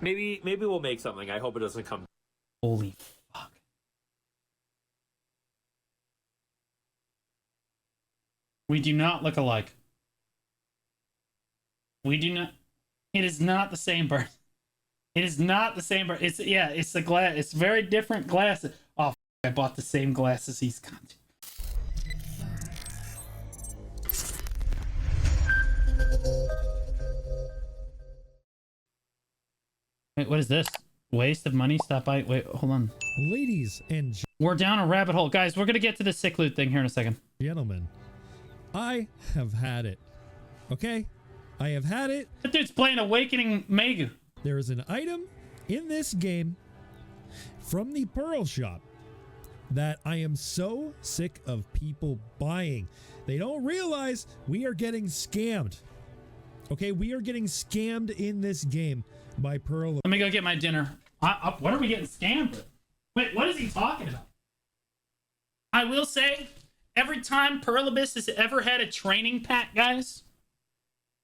Maybe we'll make something. I hope it doesn't come. Holy fuck. We do not look alike. We do not. It is not the same person. It is not the same person. It's, yeah, it's the glass. It's very different glasses. Oh, I bought the same glasses he's got. Wait, what is this? Waste of money? Stop by. Wait, hold on. Ladies and We're down a rabbit hole. Guys, we're going to get to the sick loot thing here in a second. gentlemen, I have had it. Okay? I have had it. That dude's playing Awakening Mega. There is an item in this game from the Pearl Shop that I am so sick of people buying. They don't realize we are getting scammed. Okay? We are getting scammed in this game by Pearl. Let me go get my dinner. What are we getting scammed with? Wait, what is he talking about? I will say, every time Pearl Abyss has ever had a training pack, guys,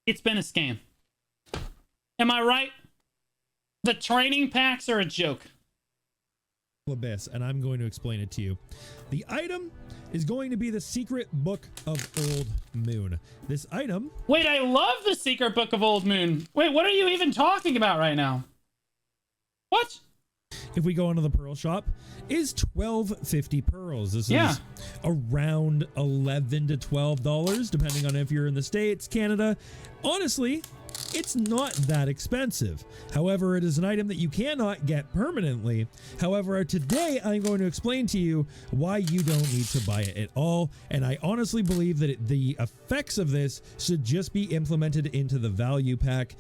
it's been a scam. Am I right? The training packs are a joke. Abyss, and I'm going to explain it to you. The item is going to be the Secret Book of Old Moon. This item... Wait, I love the Secret Book of Old Moon. Wait, what are you even talking about right now? What? If we go into the Pearl Shop, is 12.50 pearls. This is around $11 to $12, depending on if you're in the States, Canada. Honestly, it's not that expensive. However, it is an item that you cannot get permanently. However, today I'm going to explain to you why you don't need to buy it at all. And I honestly believe that the effects of this should just be implemented into the value pack.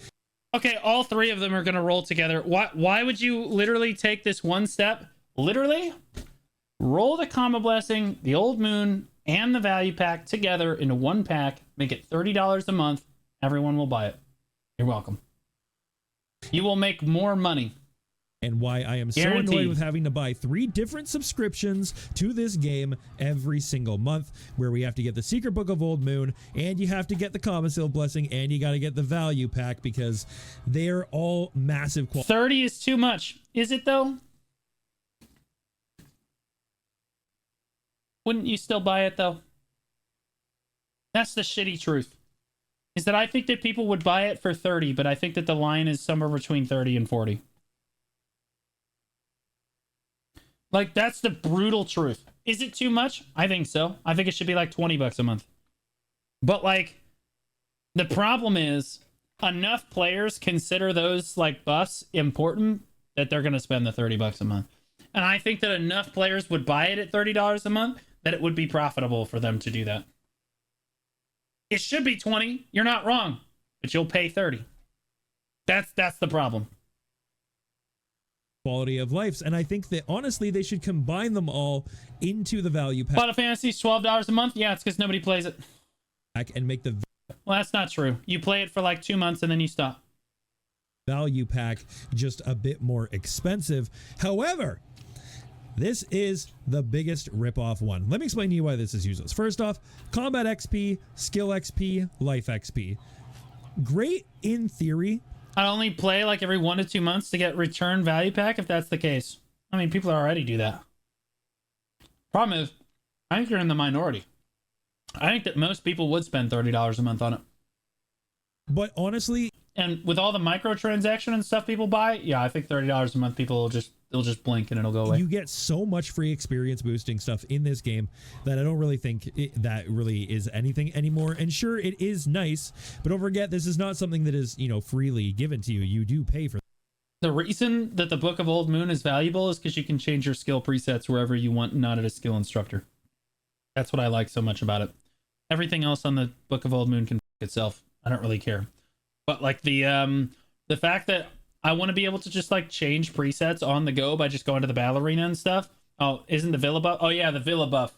Okay, all three of them are going to roll together. Why would you literally take this one step? Literally roll the Comma Blessing, the Old Moon, and the value pack together into one pack. Make it $30 a month. Everyone will buy it. You're welcome. You will make more money. And why I am so annoyed with having to buy 3 different subscriptions to this game every single month, where we have to get the Secret Book of Old Moon, and you have to get the Comma Blessing, and you got to get the value pack, because they're all massive quality. 30 is too much. Is it though? Wouldn't you still buy it though? That's the shitty truth. Is that I think that people would buy it for 30, but I think that the line is somewhere between 30 and 40. Like, that's the brutal truth. Is it too much? I think so. I think it should be like 20 bucks a month. But like, the problem is enough players consider those like buffs important that they're going to spend the 30 bucks a month. And I think that enough players would buy it at $30 a month that it would be profitable for them to do that. It should be 20. You're not wrong, but you'll pay 30. That's the problem. Quality of lives, and I think that honestly they should combine them all into the value pack. Final Fantasy's $12 a month. Yeah, it's because nobody plays it. And make the Well, that's not true. You play it for like 2 months and then you stop. Value pack just a bit more expensive. However, this is the biggest ripoff one. Let me explain to you why this is useless. First off, combat XP, skill XP, life XP. Great in theory. I only play like every 1 to 2 months to get return value pack if that's the case. I mean, people already do that. Problem is, I think you're in the minority. I think that most people would spend $30 a month on it. But honestly, and with all the microtransaction and stuff people buy, yeah, I think $30 a month people will they'll just blink and it'll go away. You get so much free experience boosting stuff in this game that I don't really think that really is anything anymore. And sure, it is nice, but don't forget, this is not something that is, you know, freely given to you. You do pay for. The reason that the Book of Old Moon is valuable is because you can change your skill presets wherever you want, not at a skill instructor. That's what I like so much about it. Everything else on the Book of Old Moon can itself. I don't really care. But like the fact that I want to be able to just like change presets on the go by just going to the battle arena and stuff. Oh, isn't the Villa buff? Oh yeah, the Villa buff.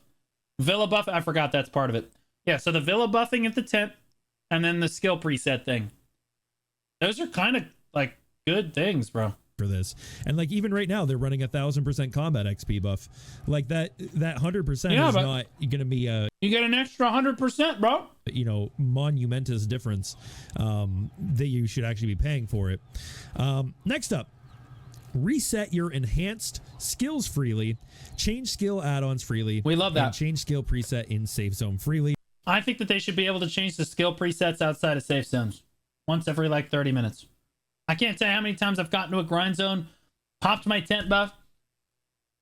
Villa buff, I forgot that's part of it. Yeah, so the Villa buffing at the tent and then the skill preset thing. Those are kind of like good things, bro. For this, and like even right now they're running 1,000% combat XP buff. Like that 100% is not gonna be you get an extra 100%, bro. monumentous difference that you should actually be paying for it. Next up, reset your enhanced skills freely, change skill add-ons freely. We love that. And change skill preset in safe zone freely. I think that they should be able to change the skill presets outside of safe zones once every like 30 minutes. I can't tell you how many times I've gotten to a grind zone, popped my tent buff,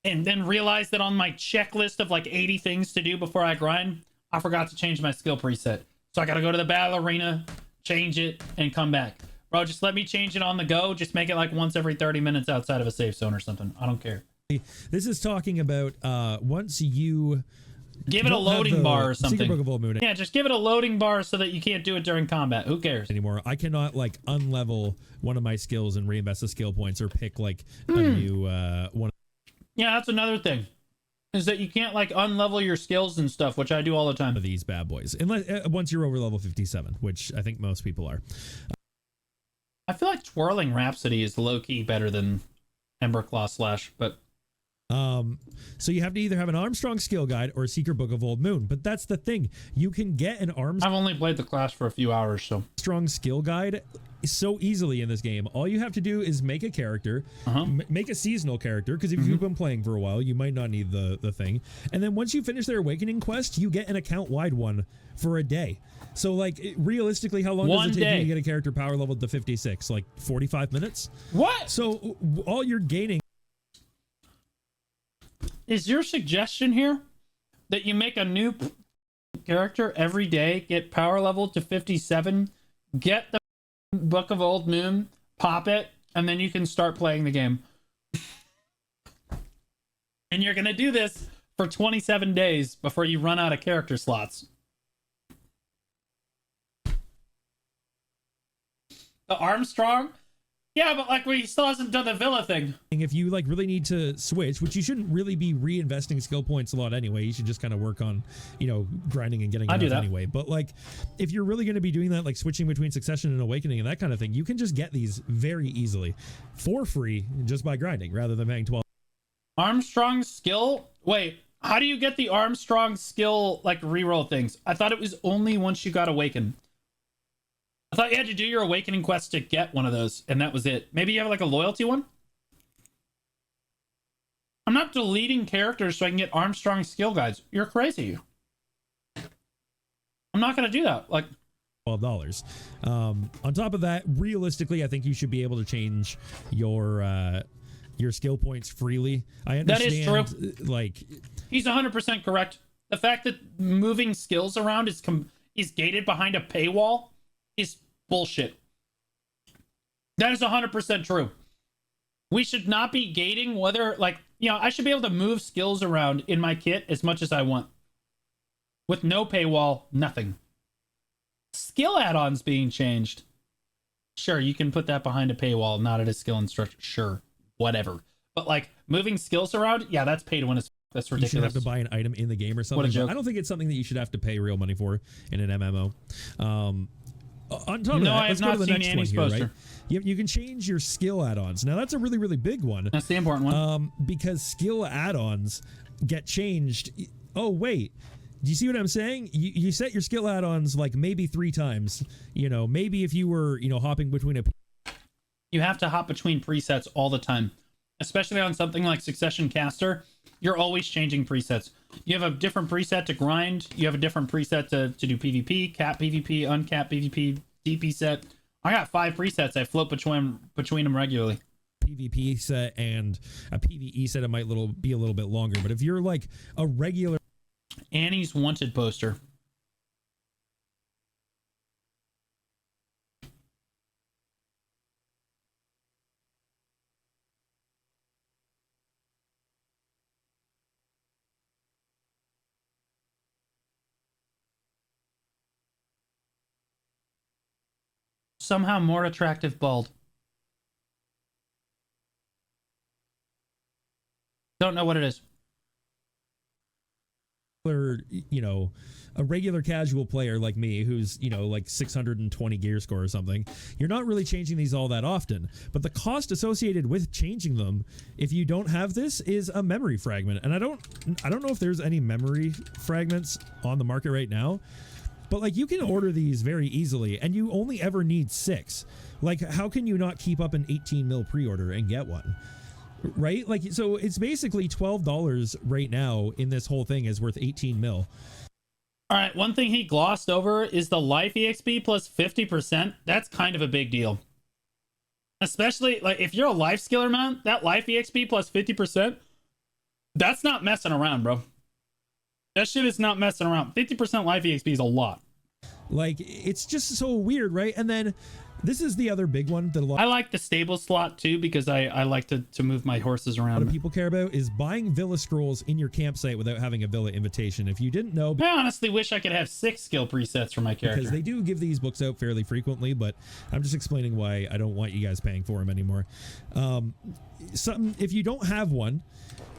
and then realized that on my checklist of like 80 things to do before I grind, I forgot to change my skill preset. So I got to go to the battle arena, change it, and come back. Bro, just let me change it on the go. Just make it like once every 30 minutes outside of a safe zone or something. I don't care. This is talking about once you give it a loading bar or something. Secret Book of Old Moon. Yeah, just give it a loading bar so that you can't do it during combat. Who cares anymore? I cannot like unlevel one of my skills and reinvest the skill points or pick like a new one. Yeah, that's another thing. Is that you can't like unlevel your skills and stuff, which I do all the time. Of these bad boys, unless once you're over level 57, which I think most people are. I feel like Twirling Rhapsody is low-key better than Emberclaw Slash, but so you have to either have an Armstrong skill guide or a Secret Book of Old Moon. But that's the thing, you can get an I've only played the class for a few hours, so Armstrong skill guide so easily in this game. All you have to do is make a character, make a seasonal character, because if you've been playing for a while, you might not need the thing. And then once you finish their Awakening quest, you get an account-wide one for a day. So like realistically, how long does it take you to get a character power leveled to 56? Like 45 minutes? What? So all you're gaining. Is your suggestion here that you make a new character every day, get power level to 57, get the Book of Old Moon, pop it, and then you can start playing the game? And you're going to do this for 27 days before you run out of character slots. The Armstrong? Yeah, but like he still hasn't done the Villa thing. If you like really need to switch, which you shouldn't really be reinvesting skill points a lot anyway, you should just kind of work on, grinding and getting enough anyway. But like, if you're really going to be doing that, like switching between Succession and Awakening and that kind of thing, you can just get these very easily for free just by grinding rather than paying 12. Armstrong skill? Wait, how do you get the Armstrong skill like reroll things? I thought it was only once you got Awakened. I thought you had to do your Awakening quest to get one of those, and that was it. Maybe you have like a loyalty one? I'm not deleting characters so I can get Armstrong skill guides. You're crazy. I'm not going to do that. Like $12. On top of that, realistically, I think you should be able to change your skill points freely. I understand. That is true. Like, he's 100% correct. The fact that moving skills around is gated behind a paywall is bullshit. That is 100% true. We should not be gating whether, like, I should be able to move skills around in my kit as much as I want. With no paywall, nothing. Skill add-ons being changed. Sure, you can put that behind a paywall, not at a skill instructor. Sure, whatever. But, like, moving skills around, yeah, that's pay to win. That's ridiculous. You should have to buy an item in the game or something. What a joke. I don't think it's something that you should have to pay real money for in an MMO. On top of that, I have let's go to the next Annie's one here, poster. Right? You can change your skill add-ons. Now, that's a really, really big one. That's the important one. Because skill add-ons get changed. Oh, wait. Do you see what I'm saying? You set your skill add-ons like maybe 3 times. Maybe if you were, hopping between you have to hop between presets all the time. Especially on something like Succession Caster, you're always changing presets. You have a different preset to grind. You have a different preset to do PvP, cap PvP, uncap PvP, DP set. I got 5 presets. I float between them regularly. PvP set and a PvE set, it might be a little bit longer. But if you're like a regular Annie's wanted poster. Somehow more attractive bald. Don't know what it is. A regular casual player like me who's, like 620 gear score or something, you're not really changing these all that often. But the cost associated with changing them, if you don't have this, is a memory fragment. And I don't know if there's any memory fragments on the market right now. But like you can order these very easily and you only ever need 6. Like how can you not keep up an 18 mil pre-order and get one? Right? Like, so it's basically $12 right now in this whole thing is worth 18 mil. All right, one thing he glossed over is the life EXP plus 50%. That's kind of a big deal. Especially, like, if you're a life skiller, man, that life EXP plus 50%, that's not messing around, bro. That shit is not messing around. 50% life EXP is a lot. Like, it's just so weird, right? And then this is the other big one that a lot I like the stable slot, too, because I like to move my horses around. a lot of people care about is buying villa scrolls in your campsite without having a villa invitation. If you didn't know... I honestly wish I could have 6 skill presets for my character. Because they do give these books out fairly frequently, but I'm just explaining why I don't want you guys paying for them anymore. If you don't have one,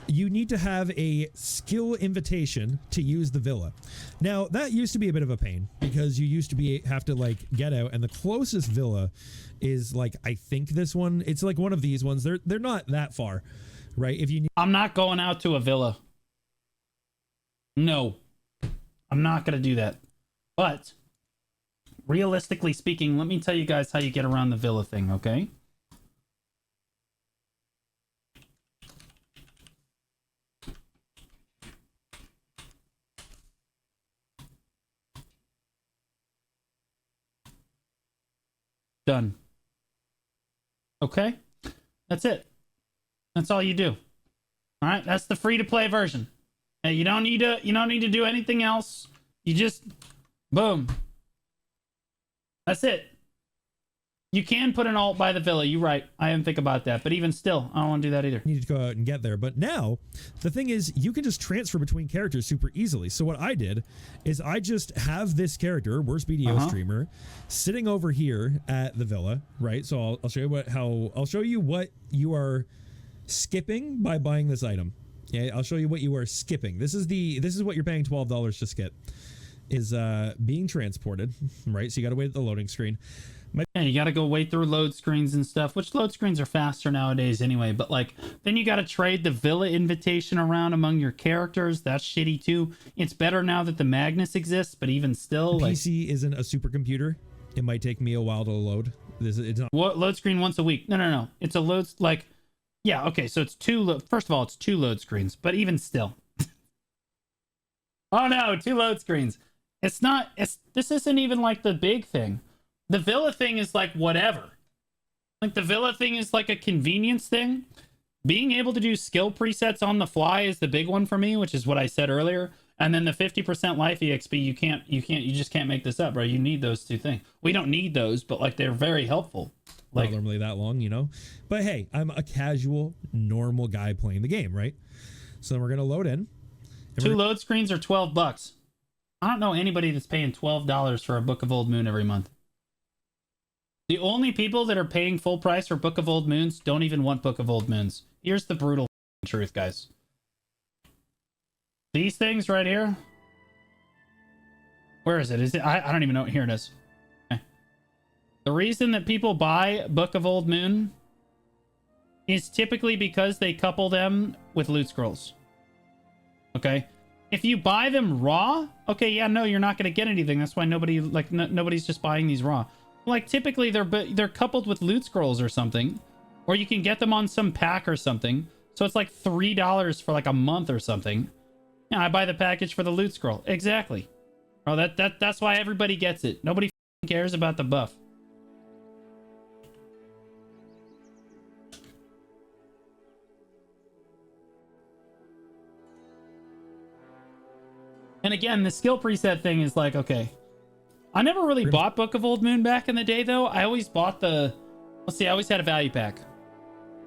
you need to have a skill invitation to use the villa. Now, that used to be a bit of a pain because you used to have to like get out, and the closest villa is like, I think this one, it's like one of these ones. They're not that far, right? If you need I'm not going out to a villa. No, I'm not going to do that. But realistically speaking, let me tell you guys how you get around the villa thing, okay? Done. Okay, that's it. That's all you do. All right, that's the free to play version. Hey, you don't need to do anything else. You just boom. That's it. You can put an alt by the villa. You're right. I didn't think about that, but even still, I don't want to do that either. need to go out and get there. But now the thing is you can just transfer between characters super easily. So what I did is I just have this character, worst BDO streamer, sitting over here at the villa, right? So I'll show you I'll show you what you are skipping by buying this item. Okay, I'll show you what you are skipping. This is what you're paying $12 to skip, is being transported, right? So you got to wait at the loading screen. Yeah, you got to go wait through load screens and stuff, which load screens are faster nowadays anyway. But like, then you got to trade the villa invitation around among your characters. That's shitty too. It's better now that the Magnus exists, but even still, The like, PC isn't a supercomputer. It might take me a while to load. It's not. what load screen once a week? No. It's a load like, yeah, okay. So it's first of all, it's 2 load screens, but even still. Oh no, 2 load screens. This isn't even like the big thing. The villa thing is like whatever. Like the villa thing is like a convenience thing. Being able to do skill presets on the fly is the big one for me, which is what I said earlier. And then the 50% life EXP, you just can't make this up, bro. You need those 2 things. We don't need those, but like they're very helpful. Like, Not normally that long, you know? But hey, I'm a casual, normal guy playing the game, right? So then we're going to load in. 2 load screens are $12. I don't know anybody that's paying $12 for a Book of Old Moon every month. The only people that are paying full price for Book of Old Moons don't even want Book of Old Moons. Here's the brutal truth, guys. These things right here. Where is it? Is it? I don't even know. Here it is. Okay. The reason that people buy Book of Old Moon is typically because they couple them with loot scrolls. Okay? If you buy them raw, okay, yeah, no, you're not going to get anything. That's why nobody's just buying these raw. Like, typically, they're coupled with loot scrolls or something. Or you can get them on some pack or something. So it's like $3 for like a month or something. Yeah, I buy the package for the loot scroll. Exactly. Oh, that's why everybody gets it. Nobody cares about the buff. And again, the skill preset thing is like, okay. I never really bought Book of Old Moon back in the day, though. I always bought I always had a value pack.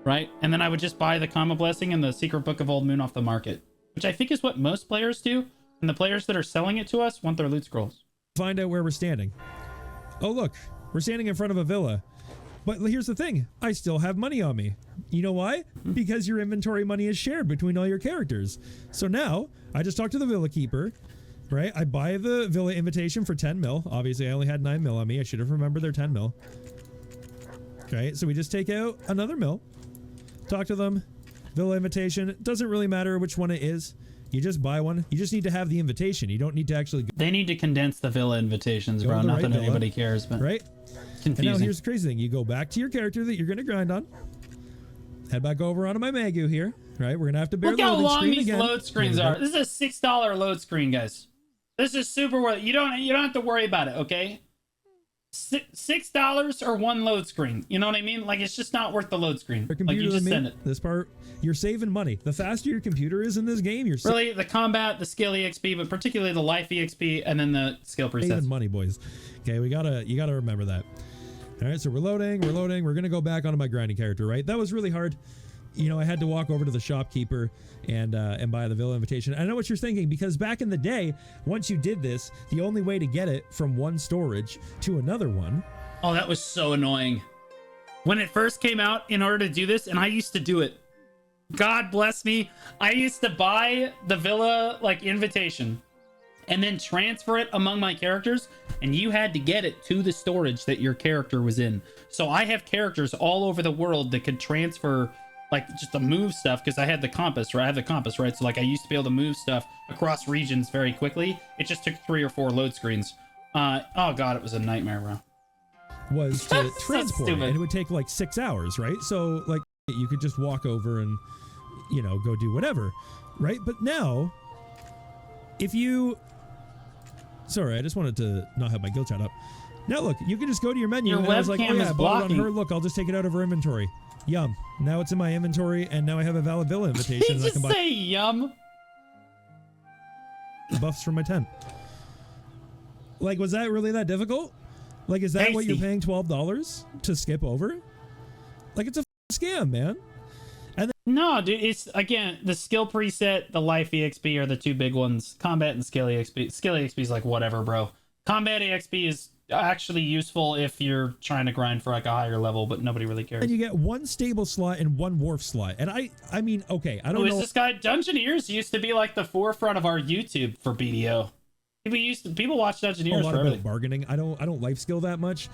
Right? And then I would just buy the Karma Blessing and the Secret Book of Old Moon off the market. Which I think is what most players do. And the players that are selling it to us want their loot scrolls. Find out where we're standing. Oh, look. We're standing in front of a villa. But here's the thing. I still have money on me. You know why? Because your inventory money is shared between all your characters. So now, I just talked to the villa keeper. Right? I buy the villa invitation for 10 mil. Obviously, I only had 9 mil on me. I should have remembered their 10 mil. Okay, so we just take out another mil. Talk to them. Villa invitation. Doesn't really matter which one it is. You just buy one. You just need to have the invitation. You don't need to actually go. They need to condense the villa invitations, Go bro. to the Not right that villa, anybody cares, but right? confusing. And now here's the crazy thing. You go back to your character that you're going to grind on. Head back over onto my Magu here, right? We're going to have to bear Look how loading long screen these again. load screens are. This is a $6 load screen, guys. This is super worth it. You don't have to worry about it, okay? $6 or one load screen. You know what I mean? Like, it's just not worth the load screen. Like, you just send it. This part, you're saving money. The faster your computer is in this game, you're really the combat, the skill EXP, but particularly the life EXP, and then the skill presets. saving money, boys. Okay, you gotta remember that. All right, so we're loading. We're gonna go back onto my grinding character, right? That was really hard. You know, I had to walk over to the shopkeeper and buy the villa invitation. I know what you're thinking, because back in the day, once you did this, the only way to get it from one storage to another one. Oh, that was so annoying. When it first came out, in order to do this, and I used to do it. God bless me. I used to buy the villa like invitation and then transfer it among my characters, and you had to get it to the storage that your character was in. So I have characters all over the world that could transfer like just to move stuff, because I had the compass, right? I have the compass, right? So like I used to be able to move stuff across regions very quickly. It just took 3 or 4 load screens. Oh god, it was a nightmare, bro. Was to transport it, stupid. and it would take like 6 hours, right? So like you could just walk over and, you know, go do whatever, right? But now, if you, sorry, I just wanted to not have my guild chat up. Now look, you can just go to your menu, Your and I was like, webcam oh yeah, is I bought it on blocking. her. Look, I'll just take it out of her inventory. Yum. Now it's in my inventory, and now I have a valid villa invitation. Did And you I can buy say yum? buffs from my tent. Like, was that really that difficult? Like, is that what you're Tasty. paying $12 to skip over? Like, it's a scam, man. No, dude, it's again the skill preset, the life EXP are the two big ones. Combat and skill EXP. Skill EXP is like whatever, bro. Combat EXP is actually useful if you're trying to grind for like a higher level, but nobody really cares. And you get one stable slot and one wharf slot. And I mean, okay, I don't Who know. is this guy? Dungeoneers used to be like the forefront of our YouTube for BDO. People watch A Dungeoneers lot for about everything. bargaining. I don't life skill that much.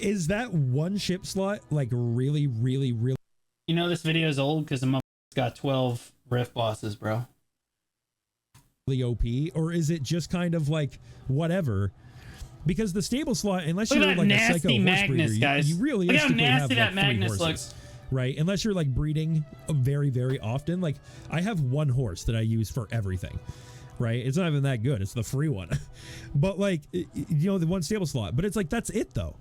Is that one ship slot like really, really, really You know this video is old because the motherfucker's got 12 riff bosses, bro. OP, or is it just kind of like whatever? Because the stable slot, unless Look you're at that like a psycho nasty horse Magnus, breeder, guys. you really Look how have nasty like that 3 Magnus horses, looks. right? Unless you're like breeding very, very often. Like I have one horse that I use for everything, right? It's not even that good. It's the free one, but like you know, the one stable slot. But it's like that's it though.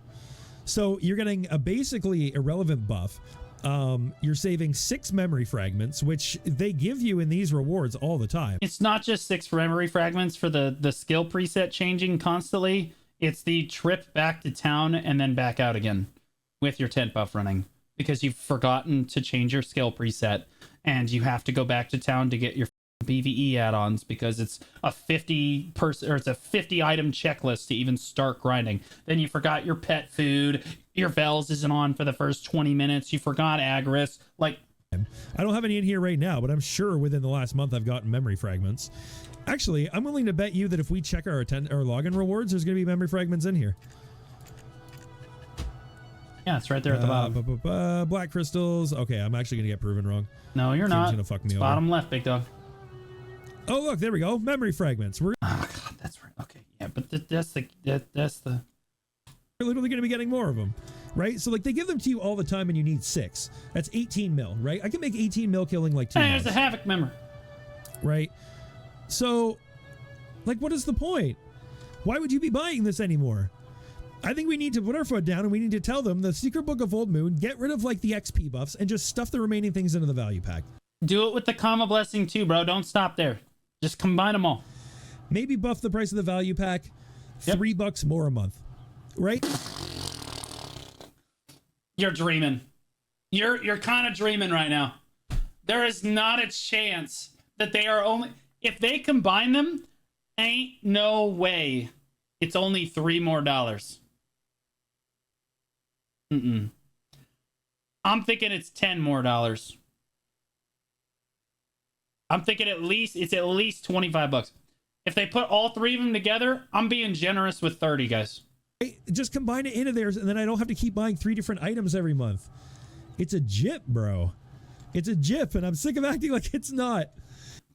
So you're getting a basically irrelevant buff. You're saving 6 memory fragments, which they give you in these rewards all the time. It's not just 6 memory fragments for the skill preset changing constantly. It's the trip back to town and then back out again with your tent buff running because you've forgotten to change your skill preset and you have to go back to town to get your BVE add-ons because it's a 50 item checklist to even start grinding. Then you forgot your pet food, your Vels isn't on for the first 20 minutes, you forgot Agris. Like, I don't have any in here right now, but I'm sure within the last month I've gotten memory fragments. Actually, I'm willing to bet you that if we check our login rewards, there's going to be memory fragments in here. yeah, it's right there at the bottom. Black crystals. Okay, I'm actually going to get proven wrong. No, you're Team's not. gonna fuck me It's over. bottom left, big dog. Oh, look, there we go. Memory fragments. We're Oh god, that's right. Okay, yeah, but that's the literally going to be getting more of them, right? So like they give them to you all the time and you need 6. That's 18 mil, right? I can make 18 mil killing like 2 Hey, there's months, a Havoc member. right? So like what is the point? Why would you be buying this anymore? I think we need to put our foot down and we need to tell them the Secret Book of Old Moon, get rid of like the XP buffs and just stuff the remaining things into the value pack. Do it with the Comma Blessing too, bro. Don't stop there. Just combine them all. Maybe buff the price of the value pack, Yep. $3 more a month, right? You're dreaming. You're kind of dreaming right now. There is not a chance that they are only if they combine them, ain't no way. It's only $3 more. I'm thinking it's $10 more. I'm thinking it's at least $25. If they put all 3 of them together, I'm being generous with 30, guys. Just combine it into theirs and then I don't have to keep buying 3 different items every month. It's a jip, bro. It's a jip and I'm sick of acting like it's not.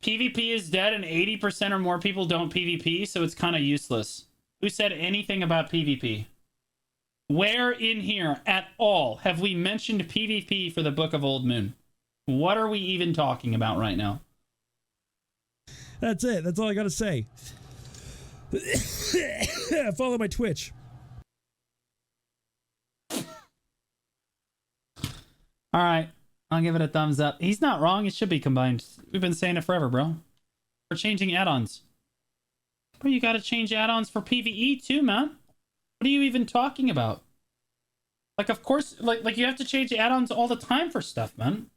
PvP is dead and 80% or more people don't PvP, so it's kind of useless. Who said anything about PvP? Where in here at all have we mentioned PvP for the Book of Old Moon? What are we even talking about right now? That's it. That's all I got to say. Follow my Twitch. All right. I'll give it a thumbs up. He's not wrong. It should be combined. We've been saying it forever, bro. We're changing add-ons. Bro, you got to change add-ons for PvE too, man. What are you even talking about? Like, of course, like you have to change add-ons all the time for stuff, man.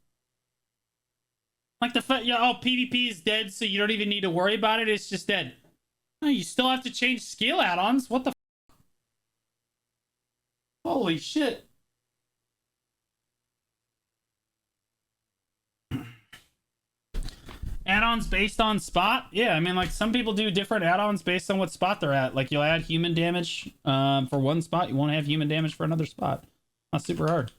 Like the fact, yeah, oh, PvP is dead, so you don't even need to worry about it. It's just dead. No, you still have to change skill add-ons. What the f? Holy shit. Add-ons based on spot? Yeah, I mean, like, some people do different add-ons based on what spot they're at. Like, you'll add human damage for one spot. You won't have human damage for another spot. Not super hard.